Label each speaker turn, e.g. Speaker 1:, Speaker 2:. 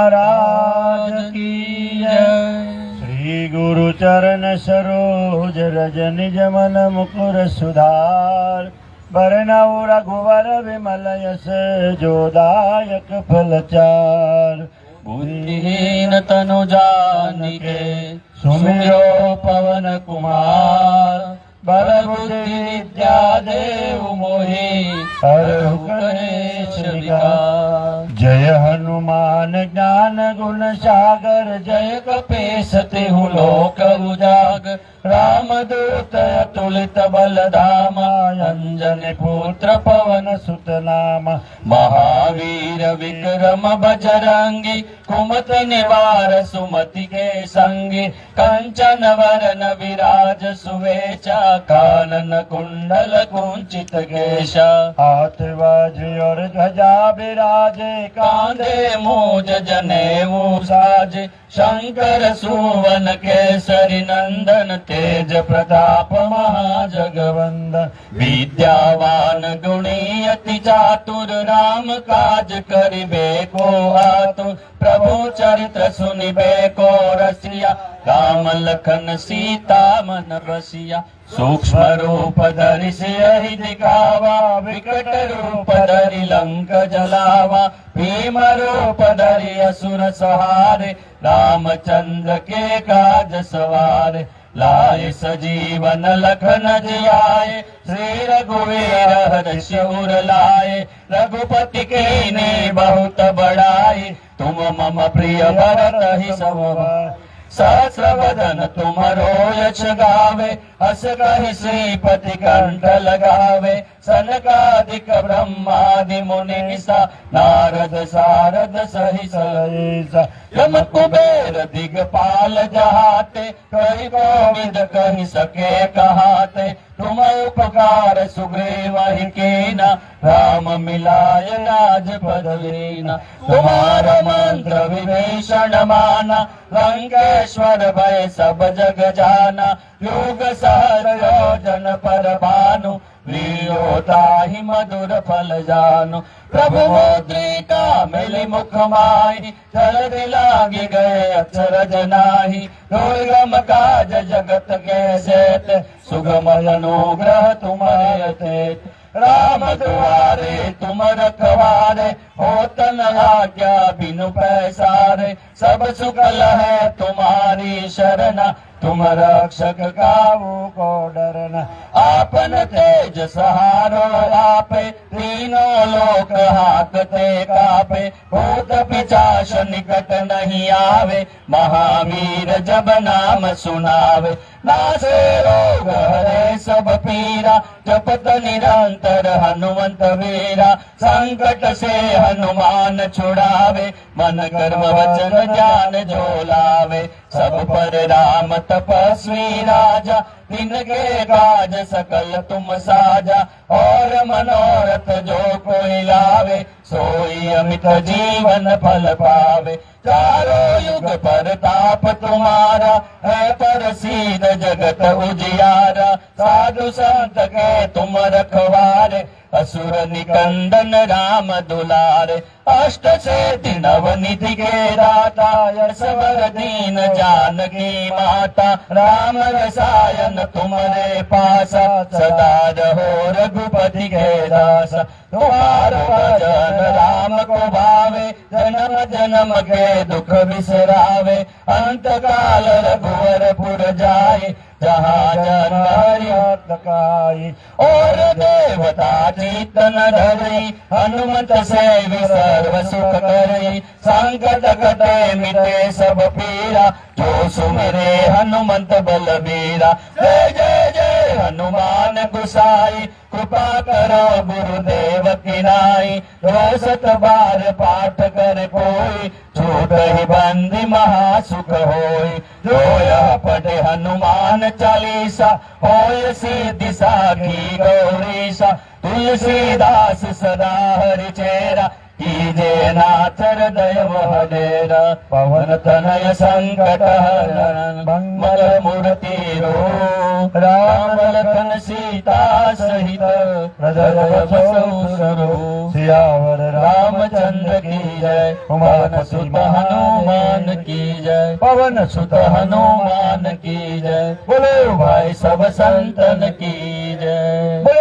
Speaker 1: महाराज की जय। श्री गुरु चरण सरोज रज निज मन मुकुर सुधार, बरनऊ रघुवर विमल यश जोदायक फलचार।
Speaker 2: बुद्धिहीन तनु जानिके
Speaker 1: सुमिरो पवन कुमार, बल बुद्धि विद्या देव मोहि हरहु कलेश विकार। जय हनुमान ज्ञान गुण सागर, जय कपीस तिहु लोक उजागर। रामदूत अतुलित बल धामा, अंजनी पुत्र पवन सुत नामा। महावीर विक्रम बजरंगी, कुमति निवार सुमति के संगी। कंचन वरन विराज सुवेशा, कानन कुंडल कुंचित केशा। हाथ बाजू और ध्वजा विराजे, कांधे मूज जनेऊ साजे। शंकर सुवन केसरी नंदन, तेज प्रताप महाजगवंदन। विद्यावान गुणी अति चातुर, राम काज करिबे को आतुर। प्रभु चरित्र सुनिबे को रसिया, राम लखन सीता मन बसिया। सूक्ष्म रूप धरि सियहि दिखावा, विकट रूप धरि लंक जलावा। भीम रूप धरि असुर सहारे, रामचंद्र के काज सवारे। लाए सजीवन लखन जियाए, श्री रघुवीर हर्षि उर लाए। रघुपति कीन्ही बहुत बड़ाई, तुम मम प्रिय भरत ही सम। सहस्र वदन तुमरो यश गावे, हस कहि श्रीपति कंठ लगावे। सनकादिक ब्रह्मादि मुनीसा, नारद सारद सहि सहसा। यम कुबेर दिगपाल जहाते, कहि गोविंद कहि सके कहाते। तुम उपकार सुग्रीवहि कीना, राम मिलाय राजपद दीना। तुम्हारा मंत्र विभीषण माना, लंकेश्वर भय सब जग जाना। युग सहस्र योजन पर भानु, लीलोताहि मधुर फल जानु। प्रभु मुद्रिका मिली मुख माहि, जल्दी लागी गए अचरज नाहि। दुर्गम काज जगत के जेत, सुगम अनुग्रह तुम्हारे तेत। राम दुआरे तुम रखवारे, होत न आज्ञा बिनु पैसारे। सब सुख है तुम्हारी शरणा, तुम रक्षक काहू को डरना। आपन तेज सहारो आपे, तीनों लोक हाकते कापे। भूत पिशाच निकट नहीं आवे, महावीर जब नाम सुनावे। नासे रोग हरे सब पीरा, जपत निरंतर हनुमंत वीरा। संकट से हनुमान छुड़ावे, मन कर्म वचन ज्ञान जो लावे। सब पर राम तपस्वी राजा, तिनके काज सकल तुम साजा। और मनोरथ जो कोई लावे, सोई अमित जीवन फल पावे। चारों युग परताप तुम्हारा, है प्रसिद्ध जगत उजियारा। साधु संत के तुम रखवारे, असुर निकंदन राम दुलारे। अष्ट सिद्धि नवनिधि के दाता, यश वर दीन जानकी माता। राम रसायन तुम्हारे पासा, सदा रहो रघुपति के दासा। तुम्हारा भजन राम को भावे, जन्म जन्म के दुख बिसरावे। अंत काल रघुवर पुर जाए, जहाँ जन हरि काई। और देवता चेतन धरई, हनुमत से सर्व सुख करई। संकट कटे मिटे सब पीरा, जो सुमिरे हनुमंत बलबीरा। जय जय जय हनुमान गुसाई, कृपा करो गुरुदेव की नाई। रोसत बार पाठ कर कोई, छूट ही बंदी महासुख होई। जो यह पढ़े हनुमान चालीसा, होय सिद्धि साखी गौरीसा। तुलसीदास सदा हरि चेरा, कीजे नाथ हृदय महडेरा। पवन तनय संकट हरण, मंगल मूर्ति रो। राम लखन
Speaker 2: सीता सहित
Speaker 1: सुरो सियावर
Speaker 2: रामचंद्र की जय। पवन सुत हनुमान की जय।
Speaker 1: पवन
Speaker 2: सुत हनुमान की जय।
Speaker 1: बोलो
Speaker 2: भाई सब संतन की जय।
Speaker 1: बोलो